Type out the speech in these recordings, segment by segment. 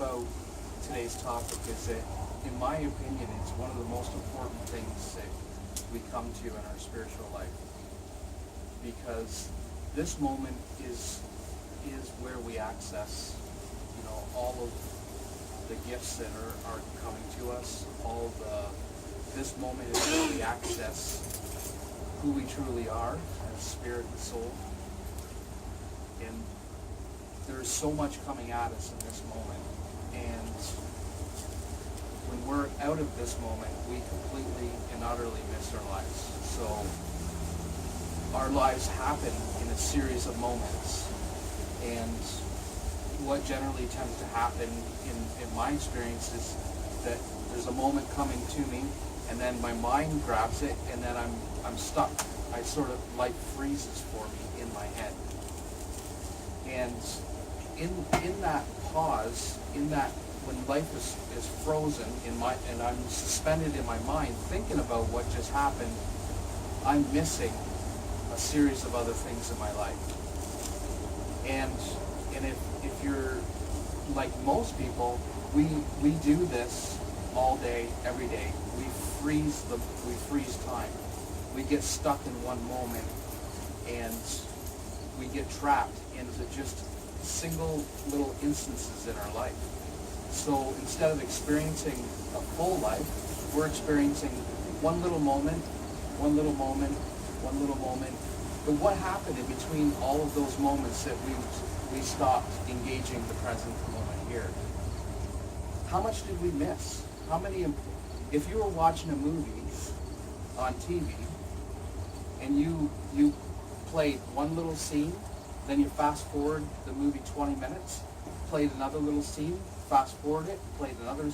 about today's topic is that, in my opinion, it's one of the most important things that we come to in our spiritual life. Because this moment is where we access, all of the gifts that are coming to us. This moment is where we access who we truly are as spirit and soul. And there's so much coming at us in this moment. And when we're out of this moment, we completely and utterly miss our lives. So our lives happen in a series of moments. And what generally tends to happen in my experience is that there's a moment coming to me, and then my mind grabs it, and then I'm stuck. I sort of, life freezes for me in my head. And in that pause, in that when life is frozen and I'm suspended in my mind thinking about what just happened, I'm missing a series of other things in my life. And if you're like most people, we do this all day, every day. We freeze time. We get stuck in one moment, and we get trapped into just single little instances in our life. So instead of experiencing a full life, we're experiencing one little moment, one little moment, one little moment. But what happened in between all of those moments that we stopped engaging the present moment here? How much did we miss? If you were watching a movie on TV and you played one little scene, then you fast forward the movie 20 minutes, played another little scene, fast forward it, played another.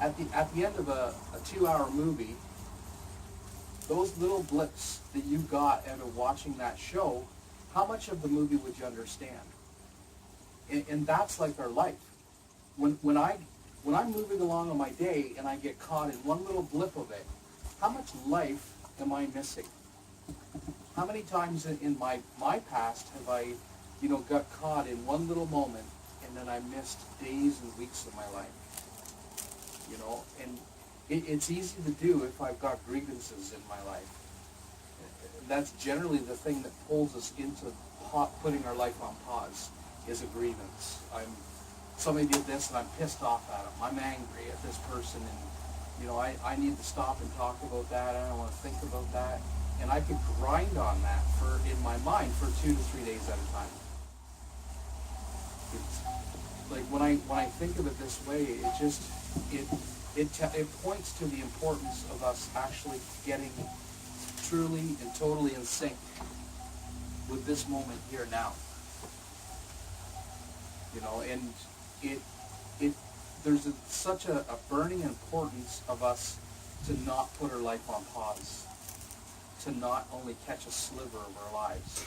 At the end of a 2-hour movie, those little blips that you got out of watching that show, how much of the movie would you understand? And that's like our life. When I'm moving along on my day and I get caught in one little blip of it, how much life am I missing? How many times in my past have I, got caught in one little moment and then I missed days and weeks of my life? And it's easy to do if I've got grievances in my life. That's generally the thing that pulls us into putting our life on pause, is a grievance. Somebody did this and I'm pissed off at them. I'm angry at this person, and I need to stop and talk about that. I don't want to think about that. And I could grind on that in my mind for 2 to 3 days at a time. It's like when I think of it this way, it points to the importance of us actually getting truly and totally in sync with this moment here now. And there's such a burning importance of us to not put our life on pause, to not only catch a sliver of our lives,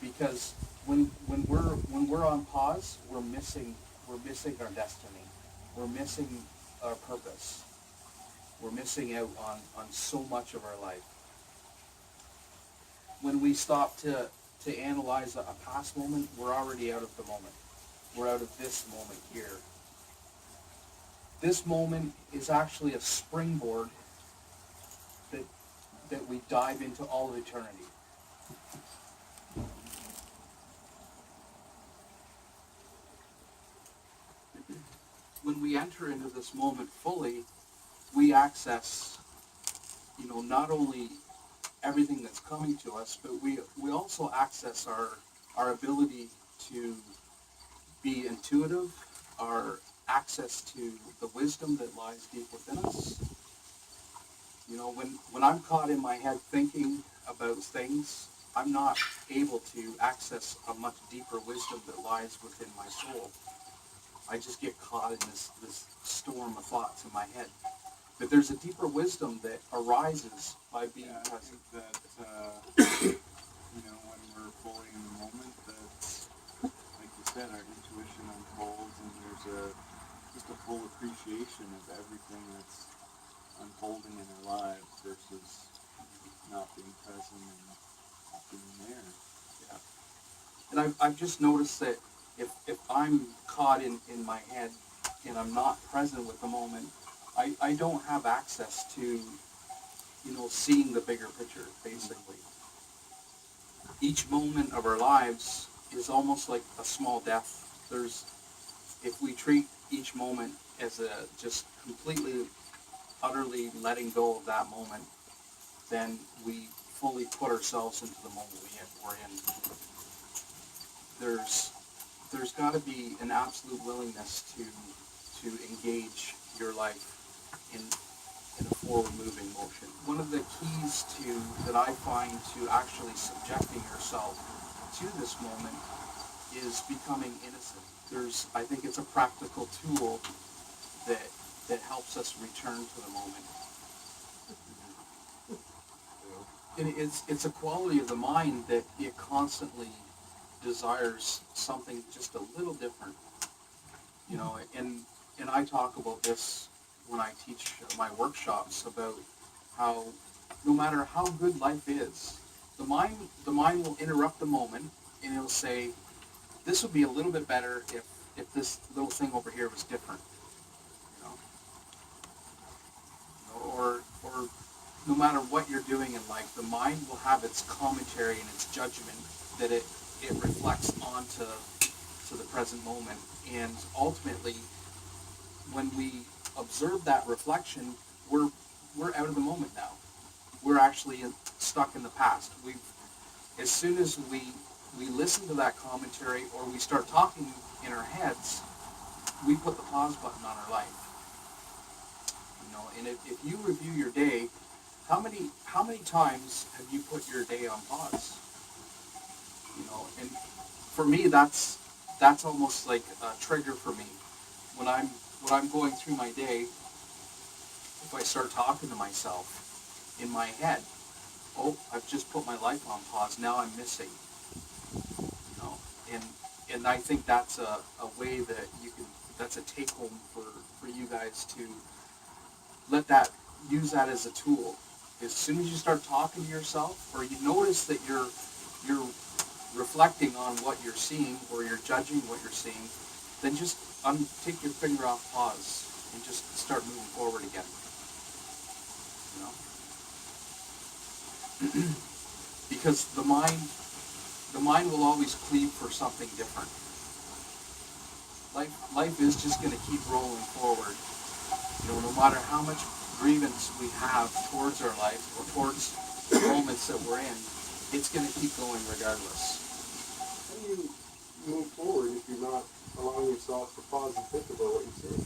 because when we're on pause, we're missing our destiny, we're missing our purpose, we're missing out on so much of our life. When we stop to analyze a past moment, we're already out of the moment. We're out of this moment here. This moment is actually a springboard that we dive into all of eternity. When we enter into this moment fully, we access, not only everything that's coming to us, but we also access our ability to be intuitive, our access to the wisdom that lies deep within us. When I'm caught in my head thinking about things, I'm not able to access a much deeper wisdom that lies within my soul. I just get caught in this storm of thoughts in my head. But there's a deeper wisdom that arises by being present. I think that, when we're fully in the moment, that, like you said, our intuition unfolds, and there's just a full appreciation of everything that's unfolding in our lives versus not being present and not being there. Yeah. And I've just noticed that if I'm caught in my head and I'm not present with the moment, I don't have access to, seeing the bigger picture, basically. Each moment of our lives is almost like a small death. If we treat each moment as just completely, utterly letting go of that moment, then we fully put ourselves into the moment we're in. There's got to be an absolute willingness to engage your life in a forward-moving motion. One of the keys that I find to actually subjecting yourself to this moment is becoming innocent. I think it's a practical tool that helps us return to the moment. And it's a quality of the mind that it constantly desires something just a little different. And I talk about this when I teach my workshops about how no matter how good life is, the mind will interrupt the moment and it'll say, this would be a little bit better if this little thing over here was different. Or no matter what you're doing in life, the mind will have its commentary and its judgment that it reflects onto the present moment. And ultimately, when we observe that reflection, we're out of the moment now. We're actually stuck in the past. As soon as we listen to that commentary or we start talking in our heads, we put the pause button on our life. And if you review your day, how many times have you put your day on pause? And for me, that's almost like a trigger for me. When I'm going through my day, if I start talking to myself in my head, oh, I've just put my life on pause. Now I'm missing. And I think that's a way that that's a take home for you guys to use that as a tool. As soon as you start talking to yourself, or you notice that you're reflecting on what you're seeing, or you're judging what you're seeing, then just take your finger off pause and just start moving forward again. Because the mind will always cleave for something different. Life is just going to keep rolling forward. No matter how much grievance we have towards our life or towards the moments that we're in, it's going to keep going regardless. How do you move forward if you're not allowing yourself to pause and think about what you see?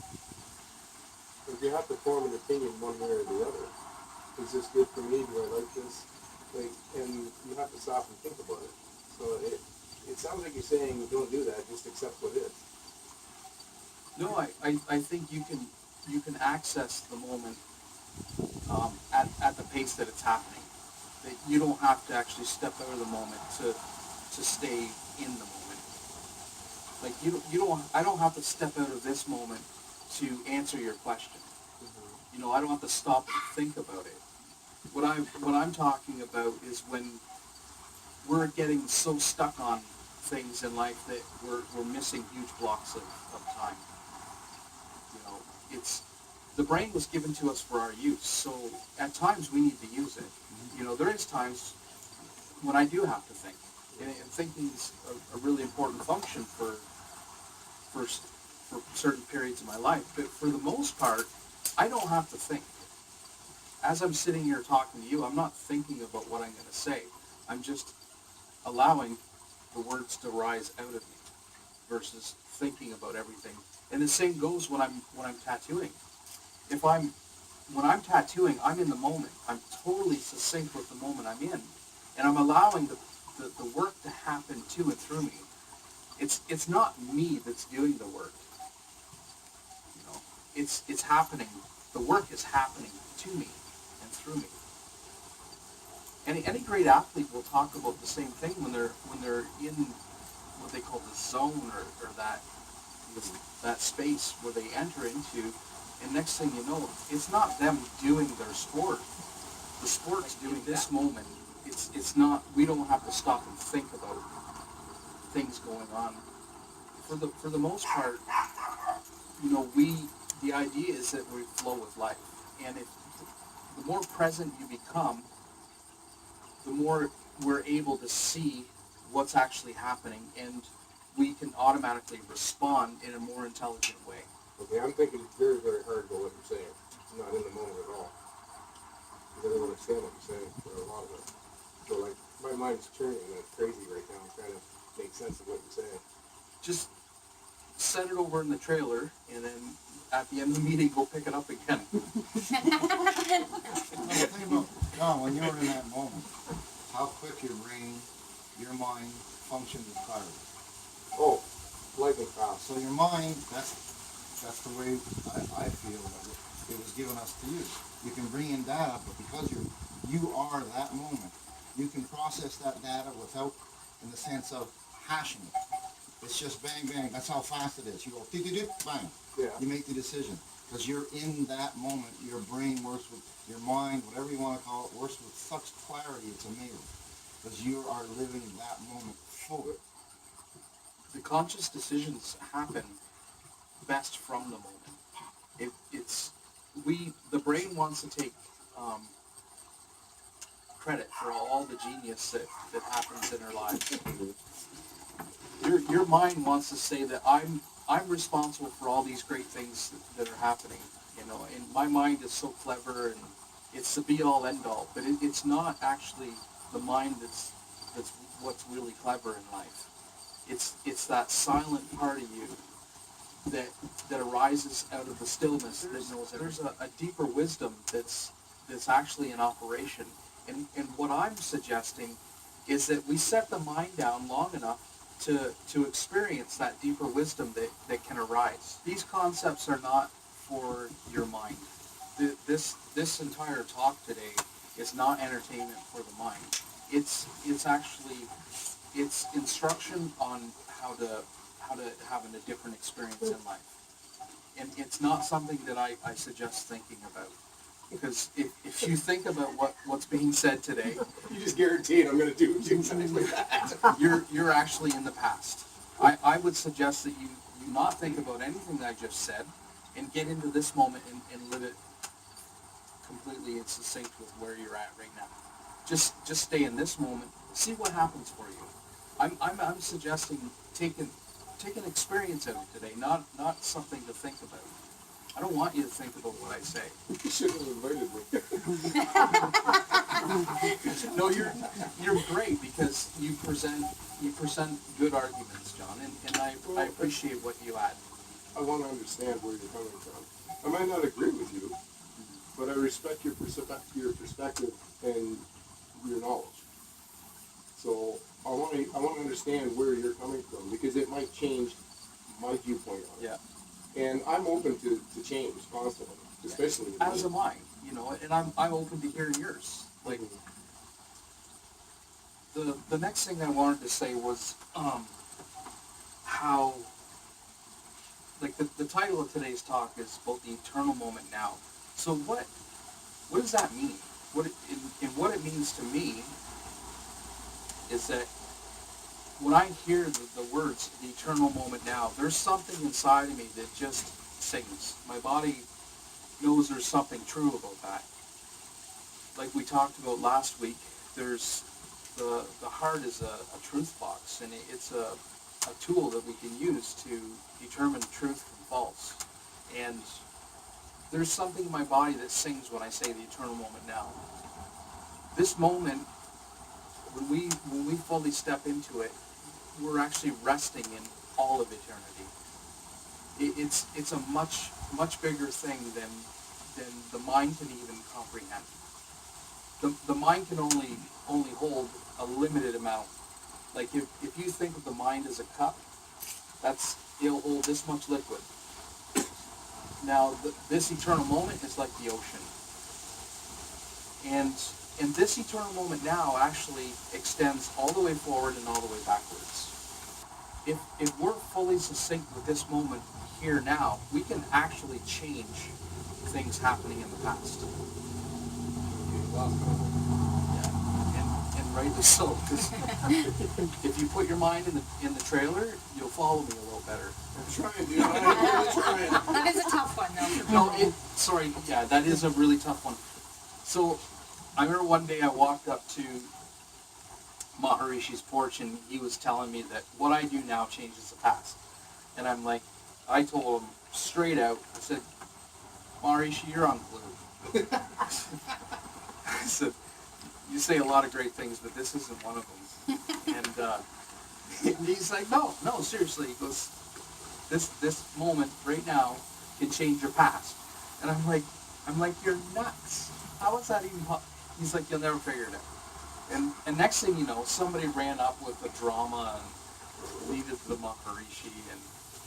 If you have to form an opinion one way or the other, is this good for me? Do I like this? And you have to stop and think about it. So it sounds like you're saying don't do that, just accept what is. No, I think you can access the moment at the pace that it's happening. That you don't have to actually step out of the moment to stay in the moment. Like I don't have to step out of this moment to answer your question. Mm-hmm. I don't have to stop and think about it. What I'm talking about is when we're getting so stuck on things in life that we're missing huge blocks of time. The brain was given to us for our use, so at times we need to use it. There is times when I do have to think, and thinking is a really important function for certain periods of my life. But for the most part, I don't have to think. As I'm sitting here talking to you, I'm not thinking about what I'm going to say. I'm just allowing the words to rise out of me versus thinking about everything. And the same goes when I'm tattooing. When I'm tattooing, I'm in the moment. I'm totally succinct with the moment I'm in, and I'm allowing the work to happen to and through me. It's not me that's doing the work. It's happening. The work is happening to me and through me. Any great athlete will talk about the same thing when they're in what they call the zone or that space where they enter into, and next thing you know, it's not them doing their sport. The sport's doing this moment. It's not. We don't have to stop and think about things going on. For the most part, the idea is that we flow with life. And if the more present you become, the more we're able to see what's actually happening, and we can automatically respond in a more intelligent way. Okay, I'm thinking it's very, very hard about what you're saying. I'm not in the moment at all. Because I don't understand what you're saying for a lot of it. So, like, my mind's churning like crazy right now. I'm trying to make sense of what you're saying. Just set it over in the trailer, and then at the end of the meeting, go pick it up again. Think about, John, when you were in that moment, how quick your brain, your mind functioned with clarity. Oh, lightning fast. So your mind, that's the way I feel that it was given us to use. You can bring in data, but because you are that moment, you can process that data without, in the sense of hashing it. It's just bang, bang. That's how fast it is. You go, bang. Yeah. You make the decision. Because you're in that moment. Your brain works with, your mind, whatever you want to call it, works with such clarity. It's amazing. Because you are living that moment fully. The conscious decisions happen best from the moment. The brain wants to take credit for all the genius that happens in our lives. Your mind wants to say that I'm responsible for all these great things that are happening, and my mind is so clever, and it's the be all end all, but it's not actually the mind that's what's really clever in life. It's that silent part of you that arises out of the stillness that knows that there's a deeper wisdom that's actually in operation. And what I'm suggesting is that we set the mind down long enough to experience that deeper wisdom that can arise. These concepts are not for your mind. This entire talk today is not entertainment for the mind. It's instruction on how to have a different experience in life. And it's not something that I suggest thinking about. Because if you think about what's being said today, You just guaranteed I'm going to do exactly that. you're actually in the past. I would suggest that you not think about anything that I just said, and get into this moment and live it completely in sync with where you're at right now. Just stay in this moment. See what happens for you. I'm suggesting take an experience out of today, not something to think about. I don't want you to think about what I say. You shouldn't have invited me. No, you're great because you present good arguments, John, and I appreciate what you add. I want to understand where you're coming from. I might not agree with you, but I respect your perspective and your knowledge. So I want to understand where you're coming from, because it might change my viewpoint on it. Yeah. And I'm open to change constantly, especially with As me. am I, and I'm open to hearing yours. Like, the next thing I wanted to say was how, like, the title of today's talk is about the eternal moment now. So what does that mean? What it means to me is that when I hear the words, the eternal moment now, there's something inside of me that just sings. My body knows there's something true about that. Like we talked about last week, there's the heart is a truth box, and it's a tool that we can use to determine truth from false. And there's something in my body that sings when I say the eternal moment now. This moment, when we fully step into it, we're actually resting in all of eternity. It's a much bigger thing than the mind can even comprehend. The mind can only hold a limited amount. Like if you think of the mind as a cup, it'll hold this much liquid. Now this eternal moment is like the ocean, and this eternal moment now actually extends all the way forward and all the way backwards. If we're fully succinct with this moment here now, we can actually change things happening in the past. Yeah. And rightly so, because if you put your mind in the trailer, you'll follow me a little better. I'm trying, dude. I'm really trying. That is a tough one, though. No, sorry, yeah, that is a really tough one. So, I remember one day I walked up to Maharishi's porch and he was telling me that what I do now changes the past. And I'm like, I told him straight out, I said, Maharishi, you're unglued. I said, you say a lot of great things, but this isn't one of them. And he's like, no, seriously. He goes, this moment right now can change your past. And I'm like, you're nuts. How is that even possible? He's like, you'll never figure it out. And next thing you know, somebody ran up with a drama and needed the Maharishi,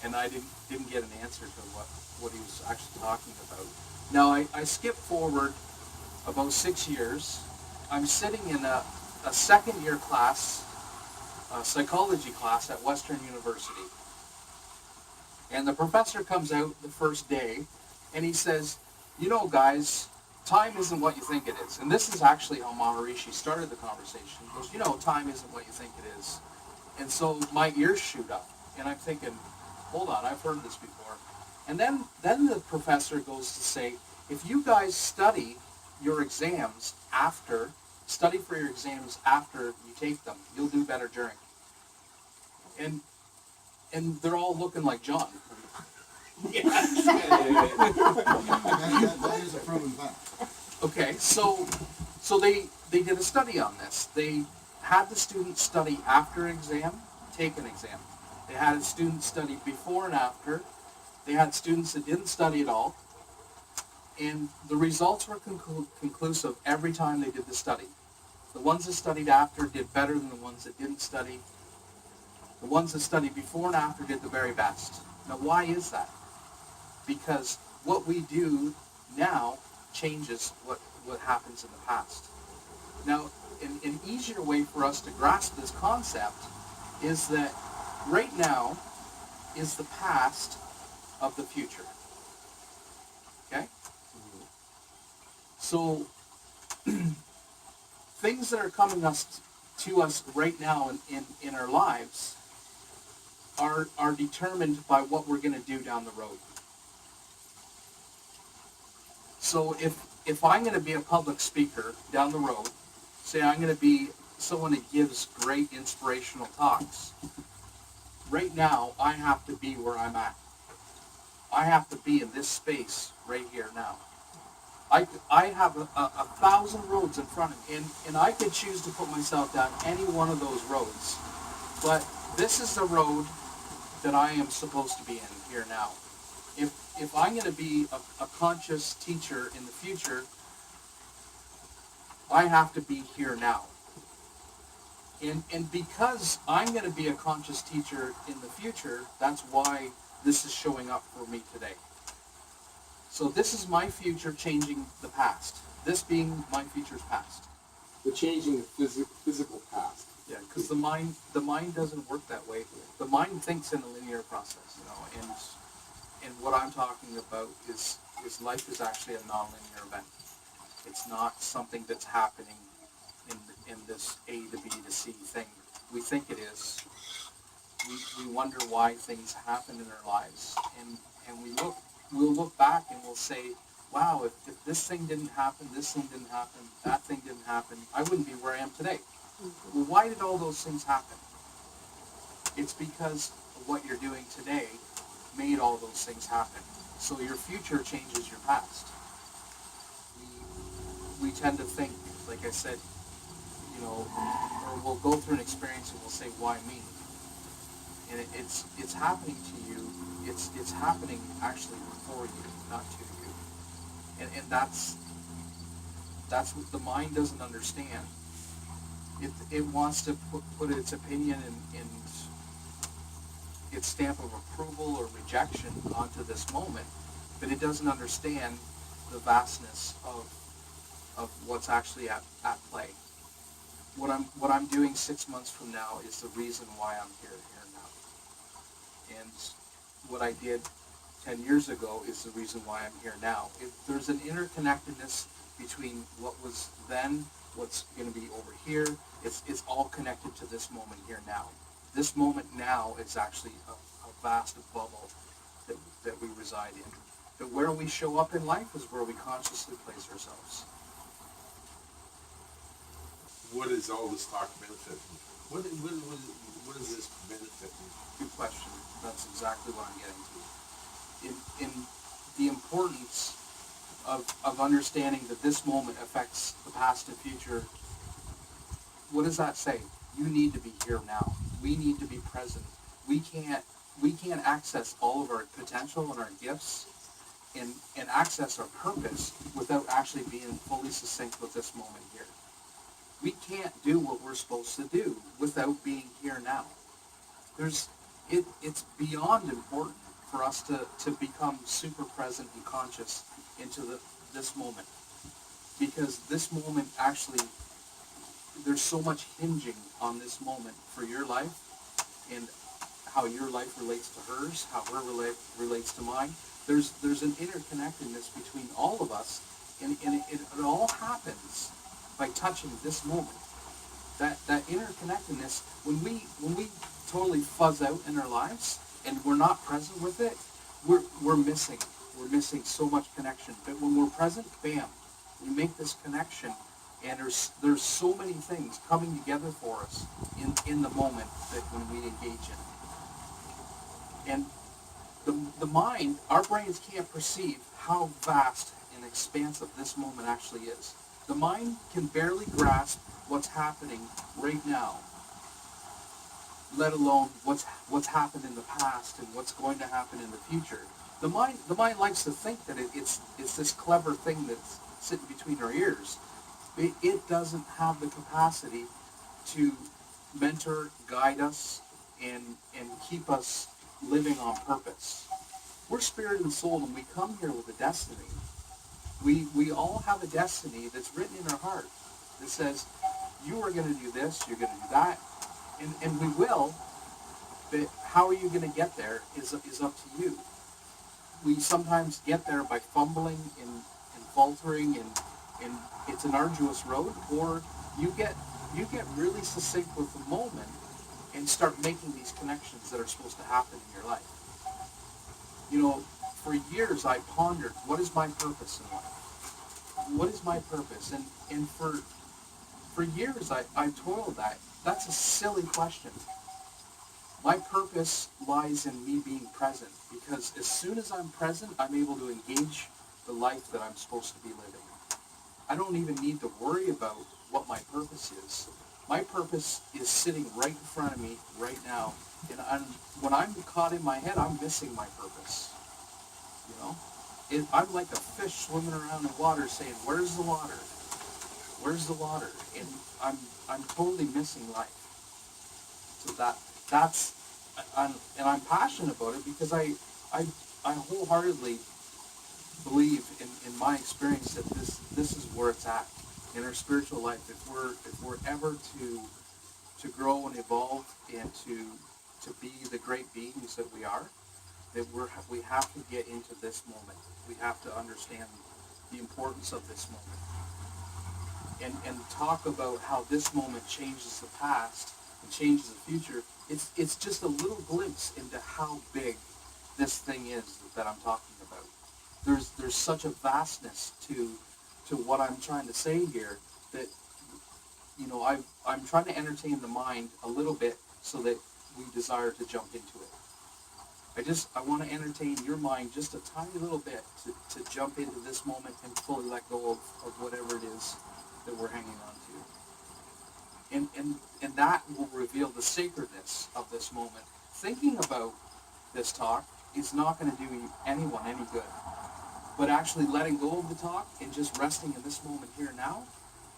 and I didn't get an answer to what he was actually talking about. Now I skip forward about 6 years. I'm sitting in a second year class, a psychology class at Western University. And the professor comes out the first day and he says, you know guys, time isn't what you think it is. And this is actually how Maharishi started the conversation. He goes, you know, time isn't what you think it is. And so my ears shoot up and I'm thinking, hold on, I've heard this before. And then the professor goes to say, if you guys study for your exams after you take them, you'll do better during. And they're all looking like John. That is a proven fact. Okay, so they did a study on this. They had the students study after an exam, take an exam. They had students study before and after. They had students that didn't study at all. And the results were conclusive every time they did the study. The ones that studied after did better than the ones that didn't study. The ones that studied before and after did the very best. Now, why is that? Because what we do now changes what happens in the past. Now, an easier way for us to grasp this concept is that right now is the past of the future. Okay? So, things that are coming to us right now in our lives are determined by what we're going to do down the road. So if I'm going to be a public speaker down the road, say I'm going to be someone that gives great inspirational talks, right now I have to be where I'm at. I have to be in this space right here now. I have a 1,000 roads in front of me, and I could choose to put myself down any one of those roads. But this is the road that I am supposed to be in here now. If I'm going to be a conscious teacher in the future, I have to be here now. And because I'm going to be a conscious teacher in the future, that's why this is showing up for me today. So this is my future changing the past. This being my future's past. The changing the physical past. Yeah, because the mind doesn't work that way. The mind thinks in a linear process, and what I'm talking about is life is actually a non-linear event. It's not something that's happening in this A to B to C thing. We think it is. We wonder why things happen in our lives, and we'll look back and we'll say, wow, if this thing didn't happen, this thing didn't happen, that thing didn't happen, I wouldn't be where I am today. Well, why did all those things happen? It's because of what you're doing today made all those things happen. So your future changes your past. We tend to think, like I said, or we'll go through an experience and we'll say, why me? And it's happening to you. It's happening actually for you, not to you. And that's what the mind doesn't understand. It wants to put its opinion and its stamp of approval or rejection onto this moment, but it doesn't understand the vastness of what's actually at play. What I'm doing 6 months from now is the reason why I'm here now. And what I did 10 years ago is the reason why I'm here now. There's an interconnectedness between what was then what's going to be over here. It's all connected to this moment here now. This moment now is actually a vast bubble that we reside in. But where we show up in life is where we consciously place ourselves. What does all this talk benefit me? What does this benefit me? Good question. That's exactly what I'm getting to. In the importance of understanding that this moment affects the past and future, what does that say? You need to be here now. We need to be present. We can't access all of our potential and our gifts and access our purpose without actually being fully succinct with this moment here. We can't do what we're supposed to do without being here now. It's beyond important for us to become super present and conscious into this moment. Because this moment actually, there's so much hinging on this moment for your life and how your life relates to hers, how her relates to mine. There's an interconnectedness between all of us, and it all happens by touching this moment. That interconnectedness, when we totally fuzz out in our lives and we're not present with it, we're missing so much connection. But when we're present, bam, we make this connection, and there's so many things coming together for us in the moment that when we engage in it. And the mind, our brains can't perceive how vast and expansive this moment actually is. The mind can barely grasp what's happening right now, let alone what's happened in the past and what's going to happen in the future. The mind likes to think that it's this clever thing that's sitting between our ears. It doesn't have the capacity to mentor, guide us, and keep us living on purpose. We're spirit and soul, and we come here with a destiny. We all have a destiny that's written in our heart that says, you are going to do this, you're going to do that, and we will, but how are you going to get there is up to you. We sometimes get there by fumbling and faltering, and it's an arduous road, or you get really succinct with the moment and start making these connections that are supposed to happen in your life. You know, for years I pondered, what is my purpose in life? What is my purpose? And for years I toiled that. That's a silly question. My purpose lies in me being present, because as soon as I'm present, I'm able to engage the life that I'm supposed to be living. I don't even need to worry about what my purpose is. My purpose is sitting right in front of me right now, and when I'm caught in my head, I'm missing my purpose. You know, I'm like a fish swimming around in water, saying, "Where's the water? Where's the water?" And I'm totally missing life. So I'm passionate about it, because I wholeheartedly believe in my experience that this is where it's at in our spiritual life. If we're ever to grow and evolve and to be the great beings that we are, that we have to get into this moment. We have to understand the importance of this moment, and talk about how this moment changes the past and changes the future. It's just a little glimpse into how big this thing is that I'm talking about. There's such a vastness to what I'm trying to say here, that, you know, I'm trying to entertain the mind a little bit so that we desire to jump into it. I want to entertain your mind just a tiny little bit to jump into this moment and fully let go of whatever it is that we're hanging on to. And that will reveal the sacredness of this moment. Thinking about this talk is not going to do anyone any good. But actually letting go of the talk and just resting in this moment here now,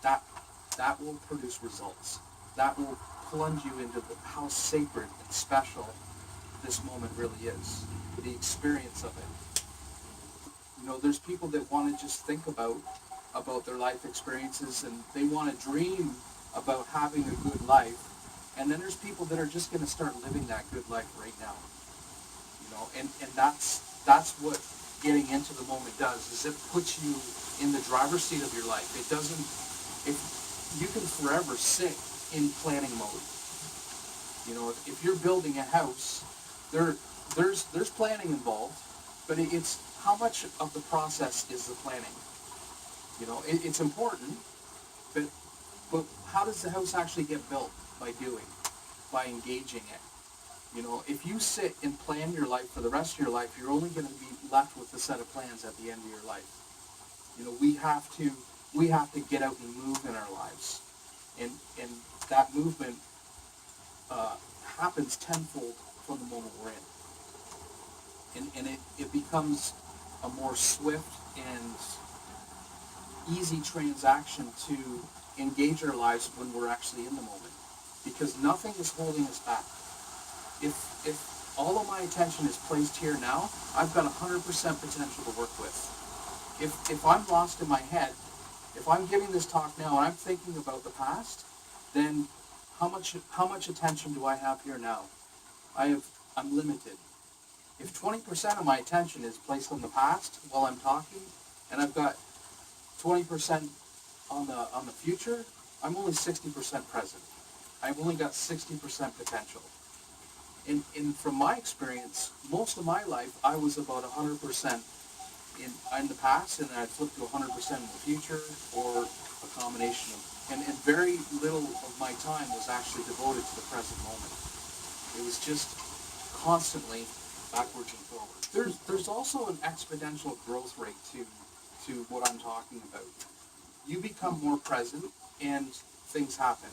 that will produce results. That will plunge you into how sacred and special this moment really is. The experience of it. You know, there's people that want to just think about their life experiences, and they want to dream about having a good life. And then there's people that are just going to start living that good life right now. You know, and that's what getting into the moment does, is it puts you in the driver's seat of your life. It doesn't, you can forever sit in planning mode. You know, if you're building a house, there's planning involved, but it's how much of the process is the planning. You know, it's important, but how does the house actually get built? By engaging it. You know, if you sit and plan your life for the rest of your life, you're only going to be left with a set of plans at the end of your life. You know, we have to get out and move in our lives, and that movement happens tenfold from the moment we're in, and it becomes a more swift and easy transaction to engage our lives when we're actually in the moment, because nothing is holding us back. If all of my attention is placed here now, I've got 100% potential to work with. If I'm lost in my head, if I'm giving this talk now and I'm thinking about the past, then how much attention do I have here now? I'm limited. If 20% of my attention is placed on the past while I'm talking, and I've got 20% on the future, I'm only 60% present. I've only got 60% potential. And from my experience, most of my life, I was about 100% in the past, and I'd flip to 100% in the future, or a combination of, and very little of my time was actually devoted to the present moment. It was just constantly backwards and forwards. There's also an exponential growth rate to what I'm talking about. You become more present, and things happen.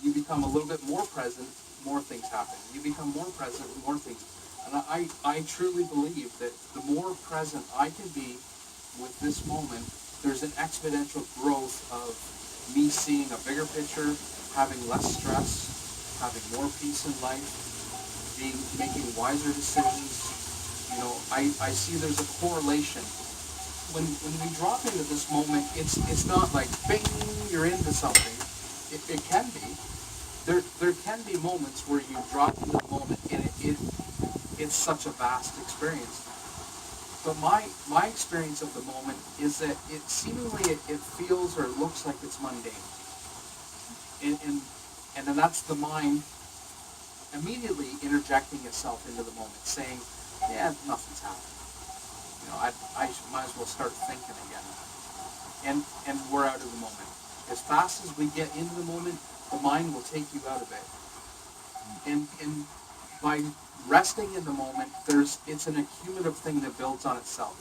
You become a little bit more present, more things happen. You become more present, more things. And I truly believe that the more present I can be with this moment, there's an exponential growth of me seeing a bigger picture, having less stress, having more peace in life, making wiser decisions. You know, I see there's a correlation. When we drop into this moment, it's not like, bing, you're into something. It can be. There can be moments where you drop into the moment and it's such a vast experience. But my experience of the moment is that it seemingly it feels or looks like it's mundane. And then that's the mind immediately interjecting itself into the moment, saying, yeah, nothing's happening. You know, I might as well start thinking again. And we're out of the moment. As fast as we get into the moment, the mind will take you out of it. And by resting in the moment, it's an accumulative thing that builds on itself.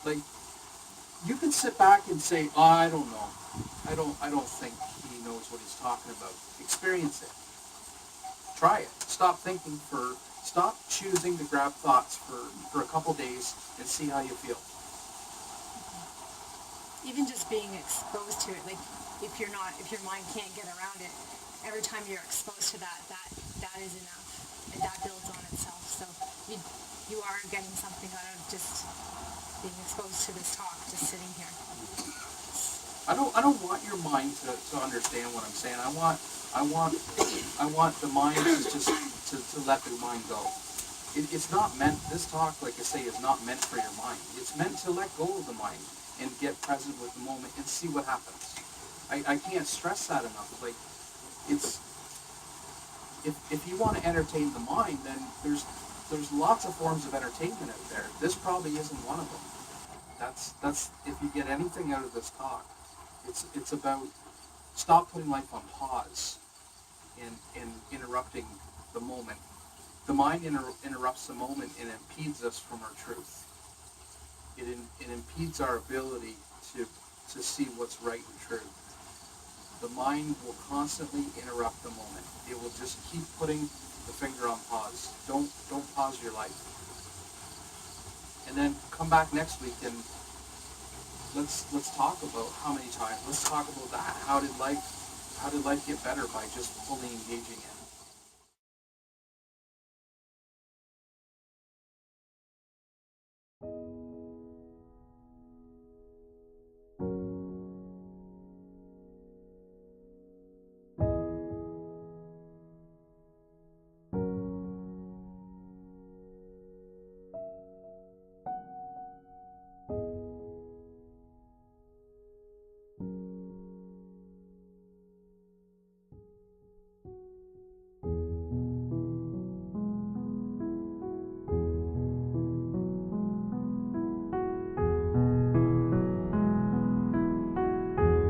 Like, you can sit back and say, oh, I don't know. I don't think he knows what he's talking about. Experience it. Try it. Stop choosing to grab thoughts for a couple days and see how you feel. Even just being exposed to it, like if your mind can't get around it, every time you're exposed to that is enough, and that builds on itself. So you are getting something out of just being exposed to this talk, just sitting here. I don't want your mind to understand what I'm saying. I want the mind to let the mind go. It's not meant, this talk, like I say, is not meant for your mind. It's meant to let go of the mind and get present with the moment and see what happens. I can't stress that enough. Like, it's, if you want to entertain the mind, then there's lots of forms of entertainment out there. This probably isn't one of them. That's if you get anything out of this talk, it's about stop putting life on pause and interrupting the moment. The mind interrupts the moment and impedes us from our truth. It impedes our ability to see what's right and true. The mind will constantly interrupt the moment. It will just keep putting the finger on pause. Don't pause your life. And then come back next week and let's talk about how many times. Let's talk about that. How did life get better by just fully engaging it?